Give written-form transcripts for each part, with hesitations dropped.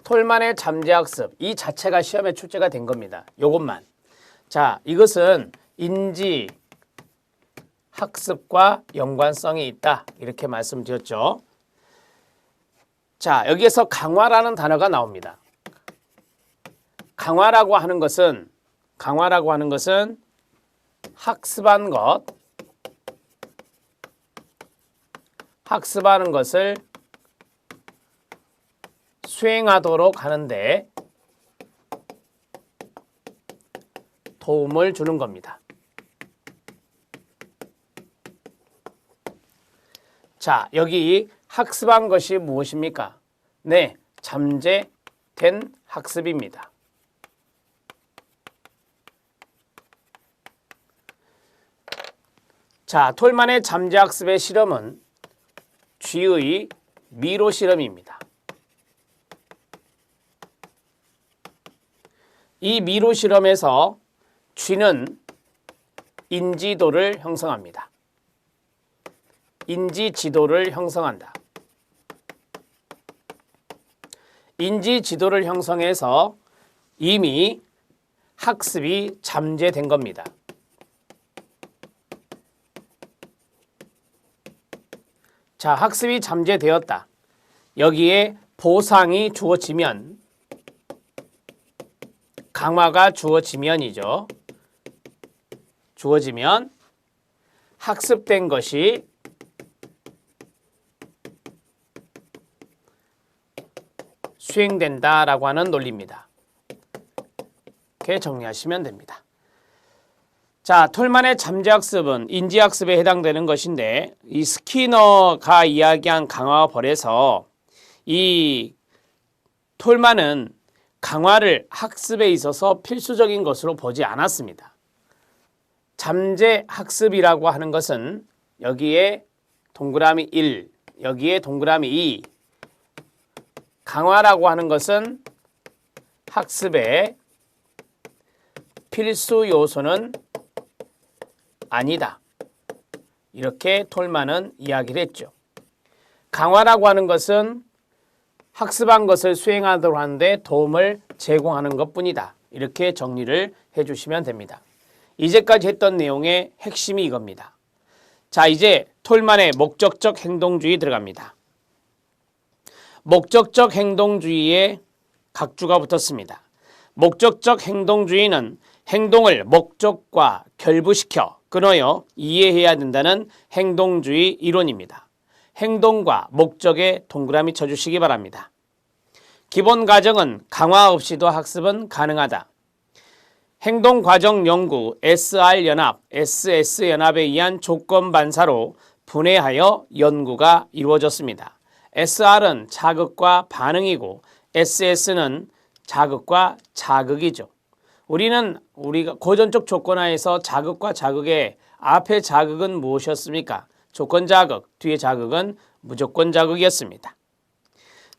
톨만의 잠재학습 이 자체가 시험에 출제가 된 겁니다. 요것만. 자, 이것은 인지 학습과 연관성이 있다. 이렇게 말씀드렸죠. 자, 여기에서 강화라는 단어가 나옵니다. 강화라고 하는 것은 학습한 것, 학습하는 것을 수행하도록 하는데 도움을 주는 겁니다. 자, 여기 학습한 것이 무엇입니까? 네, 잠재된 학습입니다. 자, 톨만의 잠재학습의 실험은 쥐의 미로 실험입니다. 이 미로 실험에서 쥐는 인지도를 형성합니다. 인지지도를 형성한다. 인지지도를 형성해서 이미 학습이 잠재된 겁니다. 자, 학습이 잠재되었다. 여기에 보상이 주어지면 강화가 주어지면이죠. 주어지면 학습된 것이 수행된다라고 하는 논리입니다. 이렇게 정리하시면 됩니다. 자, 톨만의 잠재학습은 인지학습에 해당되는 것인데 이 스키너가 이야기한 강화와 벌에서 이 톨만은 강화를 학습에 있어서 필수적인 것으로 보지 않았습니다. 잠재학습이라고 하는 것은 여기에 동그라미 1, 여기에 동그라미 2, 강화라고 하는 것은 학습의 필수 요소는 아니다. 이렇게 톨만은 이야기를 했죠. 강화라고 하는 것은 학습한 것을 수행하도록 하는데 도움을 제공하는 것뿐이다. 이렇게 정리를 해주시면 됩니다. 이제까지 했던 내용의 핵심이 이겁니다. 자, 이제 톨만의 목적적 행동주의 들어갑니다. 목적적 행동주의에 각주가 붙었습니다. 목적적 행동주의는 행동을 목적과 결부시켜 끊어요 이해해야 된다는 행동주의 이론입니다. 행동과 목적에 동그라미 쳐주시기 바랍니다. 기본 가정은 강화 없이도 학습은 가능하다. 행동과정연구 SR연합, SS연합에 의한 조건반사로 분해하여 연구가 이루어졌습니다. SR은 자극과 반응이고 SS는 자극과 자극이죠. 우리가 고전적 조건하에서 자극과 자극의 앞에 자극은 무엇이었습니까? 조건 자극, 뒤에 자극은 무조건 자극이었습니다.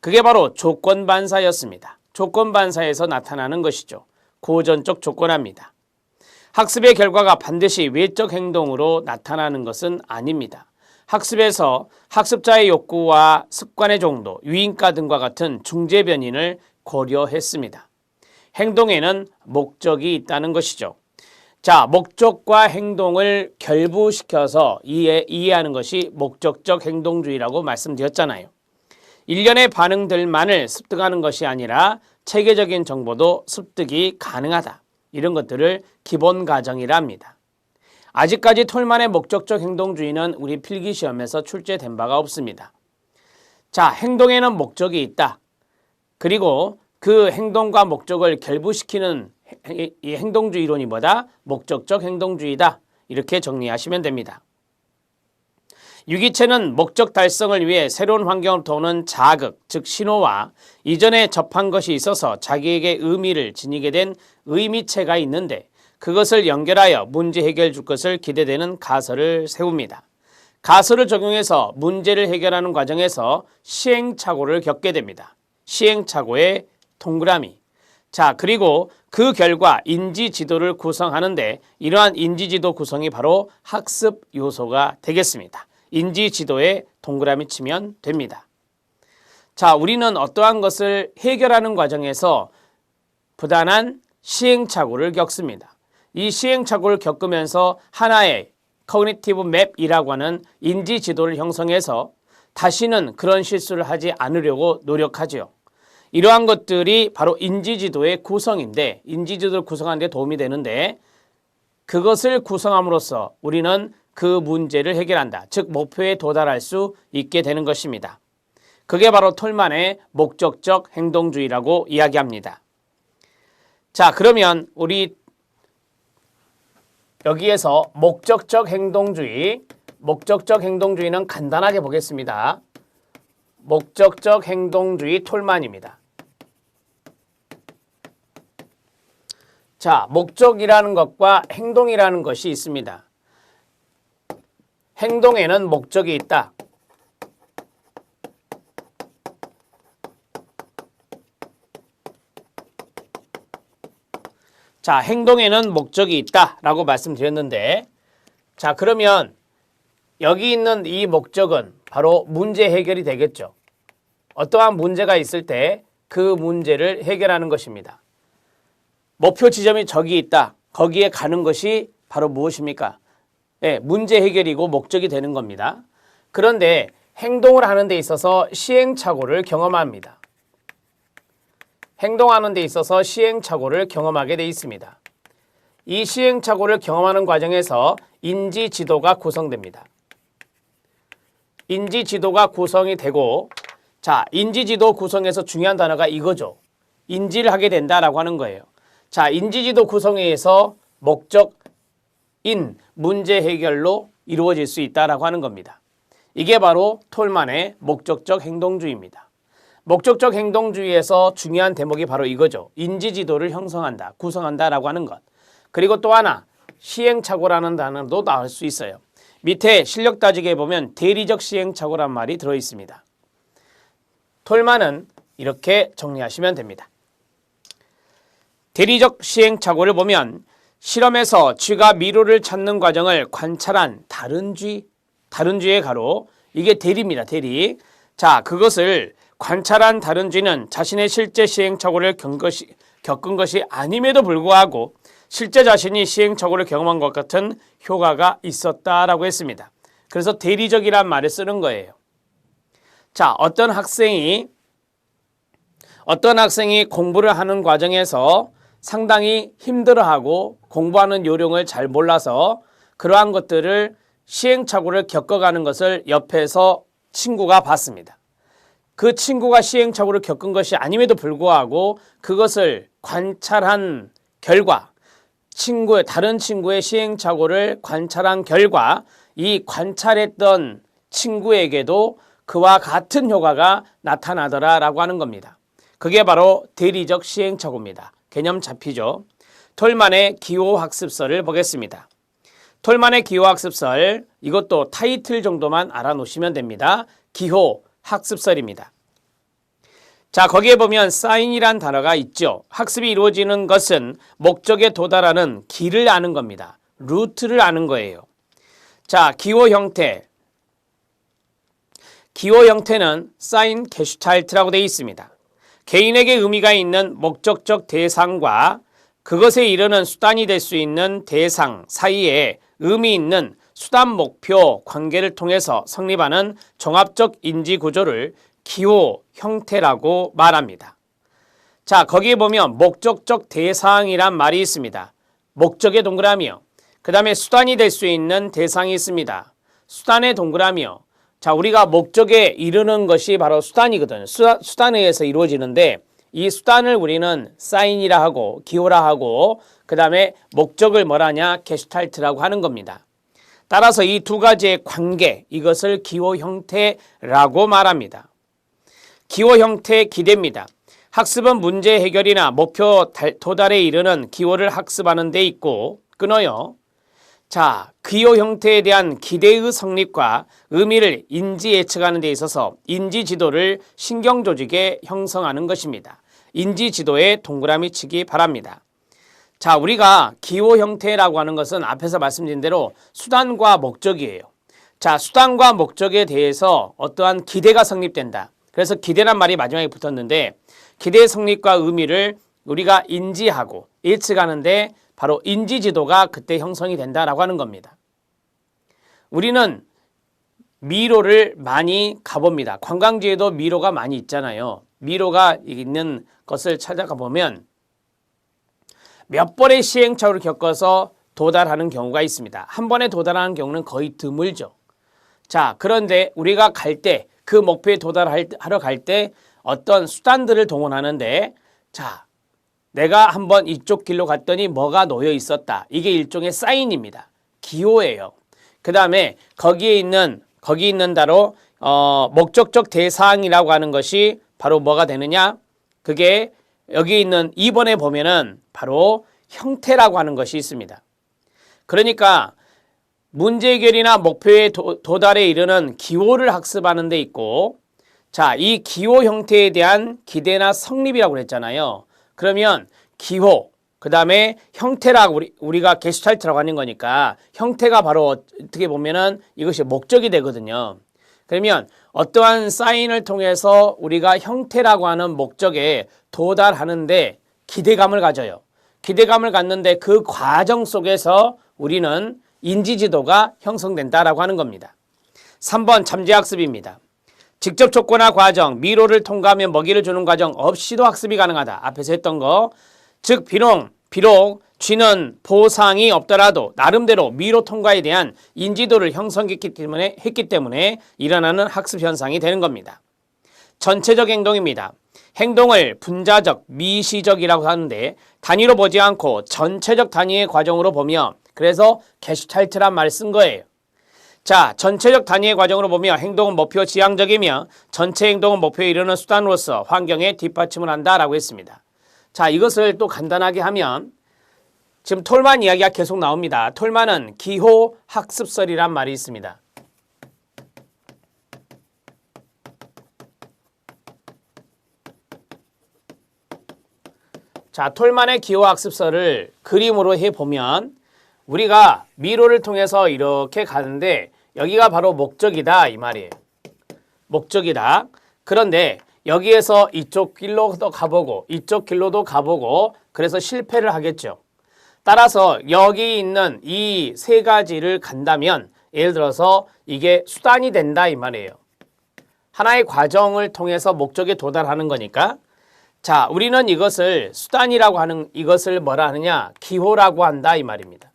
그게 바로 조건 반사였습니다. 조건 반사에서 나타나는 것이죠. 고전적 조건화입니다. 학습의 결과가 반드시 외적 행동으로 나타나는 것은 아닙니다. 학습에서 학습자의 욕구와 습관의 정도, 유인가 등과 같은 중재 변인을 고려했습니다. 행동에는 목적이 있다는 것이죠. 자, 목적과 행동을 결부시켜서 이해하는 것이 목적적 행동주의라고 말씀드렸잖아요. 일련의 반응들만을 습득하는 것이 아니라 체계적인 정보도 습득이 가능하다. 이런 것들을 기본 가정이라 합니다. 아직까지 톨만의 목적적 행동주의는 우리 필기시험에서 출제된 바가 없습니다. 자, 행동에는 목적이 있다. 그리고 그 행동과 목적을 결부시키는 이 행동주의 이론이 뭐다? 목적적 행동주의다. 이렇게 정리하시면 됩니다. 유기체는 목적 달성을 위해 새로운 환경으로부터 오는 자극, 즉 신호와 이전에 접한 것이 있어서 자기에게 의미를 지니게 된 의미체가 있는데 그것을 연결하여 문제 해결 줄 것을 기대되는 가설을 세웁니다. 가설을 적용해서 문제를 해결하는 과정에서 시행착오를 겪게 됩니다. 시행착오의 동그라미. 자, 그리고 그 결과 인지지도를 구성하는데 이러한 인지지도 구성이 바로 학습 요소가 되겠습니다. 인지지도에 동그라미 치면 됩니다. 자, 우리는 어떠한 것을 해결하는 과정에서 부단한 시행착오를 겪습니다. 이 시행착오를 겪으면서 하나의 커그니티브 맵이라고 하는 인지 지도를 형성해서 다시는 그런 실수를 하지 않으려고 노력하죠. 이러한 것들이 바로 인지지도의 구성인데, 인지지도를 구성하는 데 도움이 되는데, 그것을 구성함으로써 우리는 그 문제를 해결한다. 즉 목표에 도달할 수 있게 되는 것입니다. 그게 바로 톨만의 목적적 행동주의라고 이야기합니다. 자, 그러면 우리 여기에서 목적적 행동주의는 간단하게 보겠습니다. 목적적 행동주의 톨만입니다. 자, 목적이라는 것과 행동이라는 것이 있습니다. 행동에는 목적이 있다. 자, 행동에는 목적이 있다라고 말씀드렸는데, 자, 그러면 여기 있는 이 목적은 바로 문제 해결이 되겠죠. 어떠한 문제가 있을 때 그 문제를 해결하는 것입니다. 목표 지점이 저기 있다. 거기에 가는 것이 바로 무엇입니까? 네, 문제 해결이고 목적이 되는 겁니다. 그런데 행동을 하는 데 있어서 시행착오를 경험합니다. 행동하는 데 있어서 시행착오를 경험하게 돼 있습니다. 이 시행착오를 경험하는 과정에서 인지지도가 구성됩니다. 인지지도가 구성이 되고, 자, 인지지도 구성에서 중요한 단어가 이거죠. 인지를 하게 된다라고 하는 거예요. 자, 인지지도 구성에 의해서 목적인 문제 해결로 이루어질 수 있다라고 하는 겁니다. 이게 바로 톨만의 목적적 행동주의입니다. 목적적 행동주의에서 중요한 대목이 바로 이거죠. 인지지도를 형성한다, 구성한다라고 하는 것. 그리고 또 하나, 시행착오라는 단어도 나올 수 있어요. 밑에 실력 따지기에 보면 대리적 시행착오란 말이 들어있습니다. 톨만은 이렇게 정리하시면 됩니다. 대리적 시행착오를 보면 실험에서 쥐가 미로를 찾는 과정을 관찰한 다른 쥐의 가로, 이게 대리입니다. 대리. 자, 그것을 관찰한 다른 쥐는 자신의 실제 시행착오를 겪은 것이 아님에도 불구하고 실제 자신이 시행착오를 경험한 것 같은 효과가 있었다라고 했습니다. 그래서 대리적이란 말을 쓰는 거예요. 자, 어떤 학생이 공부를 하는 과정에서 상당히 힘들어하고 공부하는 요령을 잘 몰라서 그러한 것들을 시행착오를 겪어가는 것을 옆에서 친구가 봤습니다. 그 친구가 시행착오를 겪은 것이 아님에도 불구하고 그것을 관찰한 결과, 다른 친구의 시행착오를 관찰한 결과 이 관찰했던 친구에게도 그와 같은 효과가 나타나더라라고 하는 겁니다. 그게 바로 대리적 시행착오입니다. 개념 잡히죠? 톨만의 기호학습서를 보겠습니다. 톨만의 기호학습설, 이것도 타이틀 정도만 알아놓으시면 됩니다. 기호학습설입니다. 자, 거기에 보면 사인이란 단어가 있죠. 학습이 이루어지는 것은 목적에 도달하는 길을 아는 겁니다. 루트를 아는 거예요. 자, 기호 형태는 사인 게슈탈트라고 되어 있습니다. 개인에게 의미가 있는 목적적 대상과 그것에 이르는 수단이 될 수 있는 대상 사이에 의미 있는 수단 목표 관계를 통해서 성립하는 종합적 인지 구조를 기호 형태라고 말합니다. 자, 거기에 보면 목적적 대상이란 말이 있습니다. 목적의 동그라미요. 그 다음에 수단이 될 수 있는 대상이 있습니다. 수단의 동그라미요. 자, 우리가 목적에 이르는 것이 바로 수단이거든요. 수단에 의해서 이루어지는데 이 수단을 우리는 사인이라 하고 기호라 하고 그 다음에 목적을 뭐라냐 게슈탈트라고 하는 겁니다. 따라서 이 두 가지의 관계, 이것을 기호 형태라고 말합니다. 기호 형태 기대입니다. 학습은 문제 해결이나 목표 도달에 이르는 기호를 학습하는 데 있고 끊어요. 자, 기호 형태에 대한 기대의 성립과 의미를 인지 예측하는 데 있어서 인지 지도를 신경 조직에 형성하는 것입니다. 인지 지도에 동그라미 치기 바랍니다. 자, 우리가 기호 형태라고 하는 것은 앞에서 말씀드린 대로 수단과 목적이에요. 자, 수단과 목적에 대해서 어떠한 기대가 성립된다. 그래서 기대란 말이 마지막에 붙었는데 기대의 성립과 의미를 우리가 인지하고 예측하는데 바로 인지지도가 그때 형성이 된다라고 하는 겁니다. 우리는 미로를 많이 가봅니다. 관광지에도 미로가 많이 있잖아요. 미로가 있는 것을 찾아가 보면 몇 번의 시행착오를 겪어서 도달하는 경우가 있습니다. 한 번에 도달하는 경우는 거의 드물죠. 자, 그런데 우리가 갈 때, 그 목표에 도달하러 갈 때 어떤 수단들을 동원하는데, 자, 내가 한번 이쪽 길로 갔더니 뭐가 놓여 있었다. 이게 일종의 사인입니다. 기호예요. 그 다음에 거기 있는 바로 목적적 대상이라고 하는 것이 바로 뭐가 되느냐? 그게 여기 있는 2번에 보면은 바로 형태라고 하는 것이 있습니다. 그러니까 문제 해결이나 목표의 도달에 이르는 기호를 학습하는 데 있고, 자, 이 기호 형태에 대한 기대나 성립이라고 그랬잖아요. 그러면 기호, 그 다음에 형태라고 우리가 게슈탈트라고 하는 거니까 형태가 바로 어떻게 보면은 이것이 목적이 되거든요. 그러면 어떠한 사인을 통해서 우리가 형태라고 하는 목적에 도달하는데 기대감을 가져요. 기대감을 갖는데 그 과정 속에서 우리는 인지지도가 형성된다라고 하는 겁니다. 3번 잠재학습입니다. 직접 촉구나 과정, 미로를 통과하며 먹이를 주는 과정 없이도 학습이 가능하다. 앞에서 했던 거. 즉 비록 쥐는 보상이 없더라도 나름대로 미로 통과에 대한 인지도를 형성했기 때문에 일어나는 학습 현상이 되는 겁니다. 전체적 행동입니다. 행동을 분자적, 미시적이라고 하는데 단위로 보지 않고 전체적 단위의 과정으로 보며 그래서 게슈탈트란 말을 쓴 거예요. 자, 전체적 단위의 과정으로 보며 행동은 목표 지향적이며 전체 행동은 목표에 이르는 수단으로서 환경에 뒷받침을 한다라고 했습니다. 자, 이것을 또 간단하게 하면 지금 톨만 이야기가 계속 나옵니다. 톨만은 기호 학습설이란 말이 있습니다. 자, 톨만의 기호 학습설을 그림으로 해보면 우리가 미로를 통해서 이렇게 가는데 여기가 바로 목적이다 이 말이에요. 목적이다. 그런데 여기에서 이쪽 길로도 가보고 이쪽 길로도 가보고 그래서 실패를 하겠죠. 따라서 여기 있는 이 세 가지를 간다면 예를 들어서 이게 수단이 된다 이 말이에요. 하나의 과정을 통해서 목적에 도달하는 거니까. 자, 우리는 이것을 수단이라고 하는 이것을 뭐라 하느냐? 기호라고 한다 이 말입니다.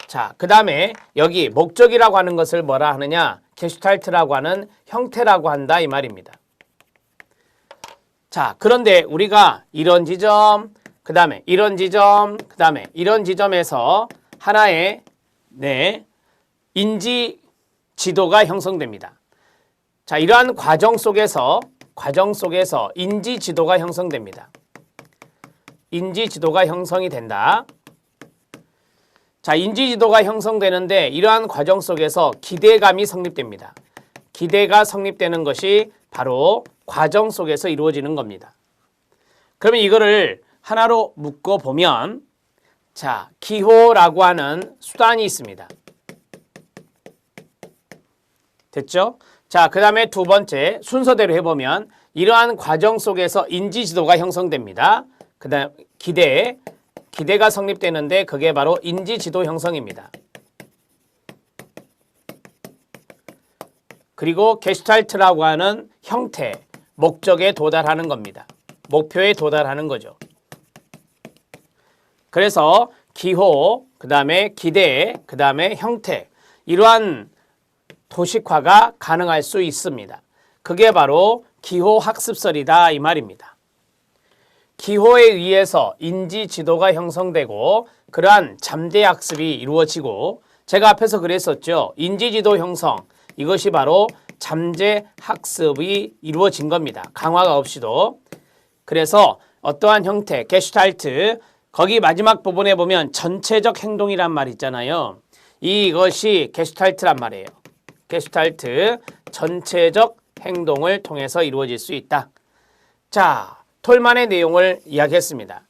자, 그 다음에 여기 목적이라고 하는 것을 뭐라 하느냐? 게슈탈트라고 하는 형태라고 한다 이 말입니다. 자, 그런데 우리가 이런 지점, 그 다음에 이런 지점, 그 다음에 이런 지점에서 하나의 인지 지도가 형성됩니다. 자, 이러한 과정 속에서 인지 지도가 형성됩니다. 인지 지도가 형성이 된다. 자, 인지 지도가 형성되는데 이러한 과정 속에서 기대감이 성립됩니다. 기대가 성립되는 것이 바로 과정 속에서 이루어지는 겁니다. 그러면 이거를 하나로 묶어 보면 자, 기호라고 하는 수단이 있습니다. 됐죠? 자, 그 다음에 두 번째 순서대로 해보면 이러한 과정 속에서 인지지도가 형성됩니다. 그 다음 기대가 성립되는데 그게 바로 인지지도 형성입니다. 그리고 게슈탈트라고 하는 형태, 목적에 도달하는 겁니다. 목표에 도달하는 거죠. 그래서 기호, 그 다음에 기대, 그 다음에 형태 이러한 도식화가 가능할 수 있습니다. 그게 바로 기호 학습설이다 이 말입니다. 기호에 의해서 인지 지도가 형성되고 그러한 잠재 학습이 이루어지고 제가 앞에서 그랬었죠. 인지 지도 형성 이것이 바로 잠재 학습이 이루어진 겁니다. 강화가 없이도. 그래서 어떠한 형태, 게슈탈트 거기 마지막 부분에 보면 전체적 행동이란 말 있잖아요. 이것이 게슈탈트란 말이에요. 게슈탈트 전체적 행동을 통해서 이루어질 수 있다. 자, 톨만의 내용을 이야기했습니다.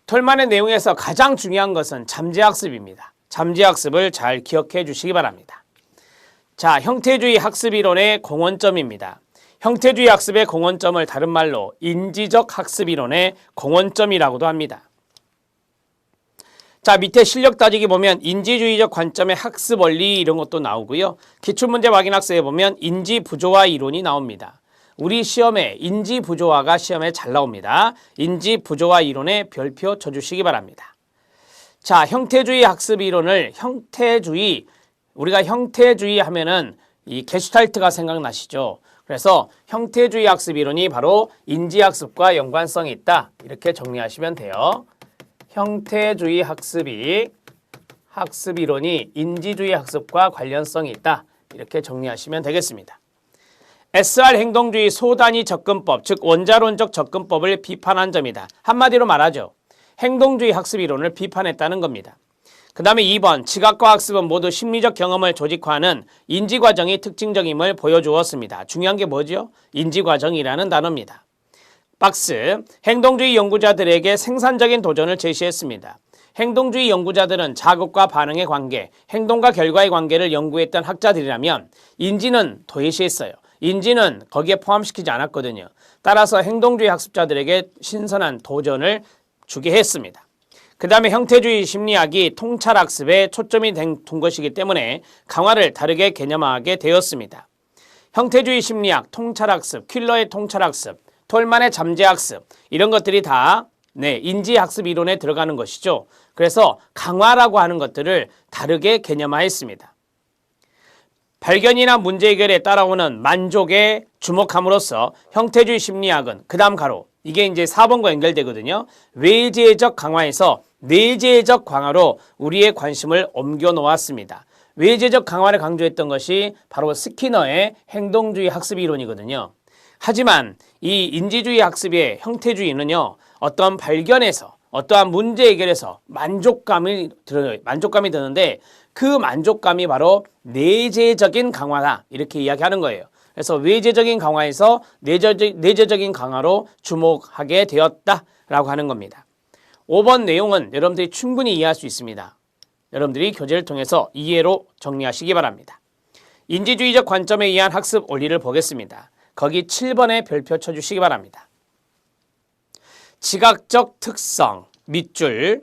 톨만의 내용에서 가장 중요한 것은 잠재학습입니다. 잠재학습을 잘 기억해 주시기 바랍니다. 자, 형태주의 학습이론의 공헌점입니다. 형태주의 학습의 공헌점을 다른 말로 인지적 학습 이론의 공헌점이라고도 합니다. 자, 밑에 실력 따지기 보면 인지주의적 관점의 학습 원리 이런 것도 나오고요. 기출문제 확인 학습에 보면 인지부조화 이론이 나옵니다. 우리 시험에 인지부조화가 시험에 잘 나옵니다. 인지부조화 이론에 별표 쳐주시기 바랍니다. 자, 형태주의 학습 이론을 우리가 형태주의 하면은 이 게슈탈트가 생각나시죠? 그래서 형태주의 학습 이론이 바로 인지학습과 연관성이 있다. 이렇게 정리하시면 돼요. 형태주의 학습 이론이 인지주의 학습과 관련성이 있다. 이렇게 정리하시면 되겠습니다. SR 행동주의 소단위 접근법, 즉 원자론적 접근법을 비판한 점이다. 한마디로 말하죠. 행동주의 학습 이론을 비판했다는 겁니다. 그 다음에 2번, 지각과 학습은 모두 심리적 경험을 조직화하는 인지과정이 특징적임을 보여주었습니다. 중요한 게 뭐죠? 인지과정이라는 단어입니다. 박스, 행동주의 연구자들에게 생산적인 도전을 제시했습니다. 행동주의 연구자들은 자극과 반응의 관계, 행동과 결과의 관계를 연구했던 학자들이라면 인지는 도외시했어요. 인지는 거기에 포함시키지 않았거든요. 따라서 행동주의 학습자들에게 신선한 도전을 주게 했습니다. 그 다음에 형태주의 심리학이 통찰학습에 초점이 둔 것이기 때문에 강화를 다르게 개념화하게 되었습니다. 형태주의 심리학, 통찰학습, 퀼러의 통찰학습, 톨만의 잠재학습 이런 것들이 다 인지학습 이론에 들어가는 것이죠. 그래서 강화라고 하는 것들을 다르게 개념화했습니다. 발견이나 문제 해결에 따라오는 만족에 주목함으로써 형태주의 심리학은 그 다음 가로 이게 이제 4번과 연결되거든요. 외재적 강화에서 내재적 강화로 우리의 관심을 옮겨 놓았습니다. 외재적 강화를 강조했던 것이 바로 스키너의 행동주의 학습 이론이거든요. 하지만 이 인지주의 학습의 형태주의는요. 어떠한 발견에서 어떠한 문제 해결에서 만족감이 드는데 그 만족감이 바로 내재적인 강화다 이렇게 이야기하는 거예요. 그래서 외재적인 강화에서 내재적인 강화로 주목하게 되었다라고 하는 겁니다. 5번 내용은 여러분들이 충분히 이해할 수 있습니다. 여러분들이 교재를 통해서 이해로 정리하시기 바랍니다. 인지주의적 관점에 의한 학습 원리를 보겠습니다. 거기 7번에 별표 쳐주시기 바랍니다. 지각적 특성 밑줄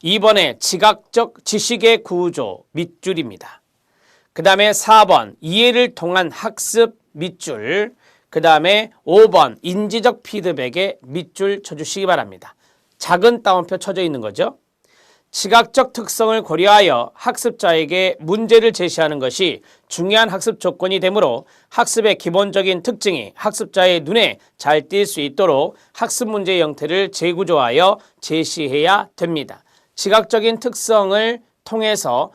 2번에 지각적 지식의 구조 밑줄입니다. 그 다음에 4번 이해를 통한 학습 밑줄 그 다음에 5번 인지적 피드백에 밑줄 쳐주시기 바랍니다. 작은 따옴표 쳐져 있는 거죠. 지각적 특성을 고려하여 학습자에게 문제를 제시하는 것이 중요한 학습 조건이 되므로 학습의 기본적인 특징이 학습자의 눈에 잘 띌 수 있도록 학습 문제의 형태를 재구조하여 제시해야 됩니다. 지각적인 특성을 통해서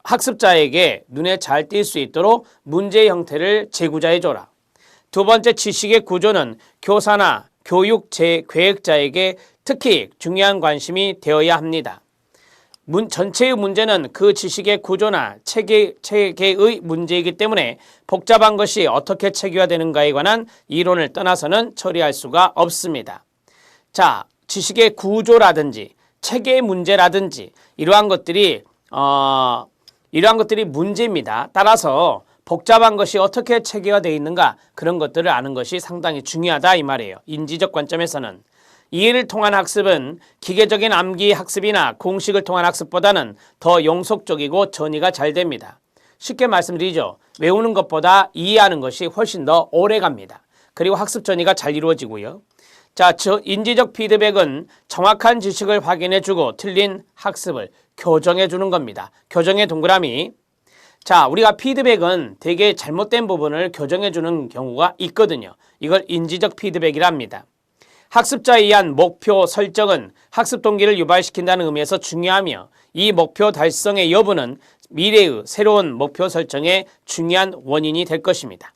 학습자에게 눈에 잘 띌 수 있도록 문제의 형태를 재구조해줘라. 두 번째 지식의 구조는 교사나 교육 계획자에게 특히 중요한 관심이 되어야 합니다. 전체의 문제는 그 지식의 구조나 체계의 문제이기 때문에 복잡한 것이 어떻게 체계화되는가에 관한 이론을 떠나서는 처리할 수가 없습니다. 자, 지식의 구조라든지 체계의 문제라든지 이러한 것들이 문제입니다. 따라서 복잡한 것이 어떻게 체계화되어 있는가 그런 것들을 아는 것이 상당히 중요하다 이 말이에요. 인지적 관점에서는. 이해를 통한 학습은 기계적인 암기 학습이나 공식을 통한 학습보다는 더 영속적이고 전이가 잘 됩니다. 쉽게 말씀드리죠. 외우는 것보다 이해하는 것이 훨씬 더 오래 갑니다. 그리고 학습 전이가 잘 이루어지고요. 자, 인지적 피드백은 정확한 지식을 확인해주고 틀린 학습을 교정해주는 겁니다. 교정의 동그라미. 자, 우리가 피드백은 되게 잘못된 부분을 교정해주는 경우가 있거든요. 이걸 인지적 피드백이라 합니다. 학습자에 의한 목표 설정은 학습 동기를 유발시킨다는 의미에서 중요하며 이 목표 달성의 여부는 미래의 새로운 목표 설정의 중요한 원인이 될 것입니다.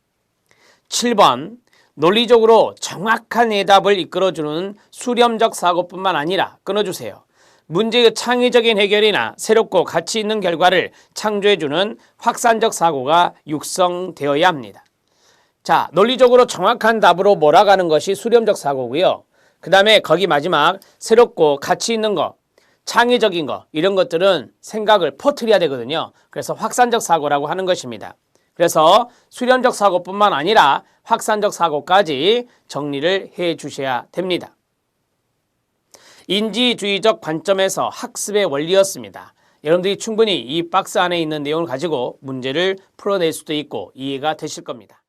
7번 논리적으로 정확한 해답을 이끌어주는 수렴적 사고뿐만 아니라 끊어주세요. 문제의 창의적인 해결이나 새롭고 가치 있는 결과를 창조해주는 확산적 사고가 육성되어야 합니다. 자, 논리적으로 정확한 답으로 몰아가는 것이 수렴적 사고고요. 그 다음에 거기 마지막 새롭고 가치 있는 거, 창의적인 거 이런 것들은 생각을 퍼뜨려야 되거든요. 그래서 확산적 사고라고 하는 것입니다. 그래서 수련적 사고뿐만 아니라 확산적 사고까지 정리를 해 주셔야 됩니다. 인지주의적 관점에서 학습의 원리였습니다. 여러분들이 충분히 이 박스 안에 있는 내용을 가지고 문제를 풀어낼 수도 있고 이해가 되실 겁니다.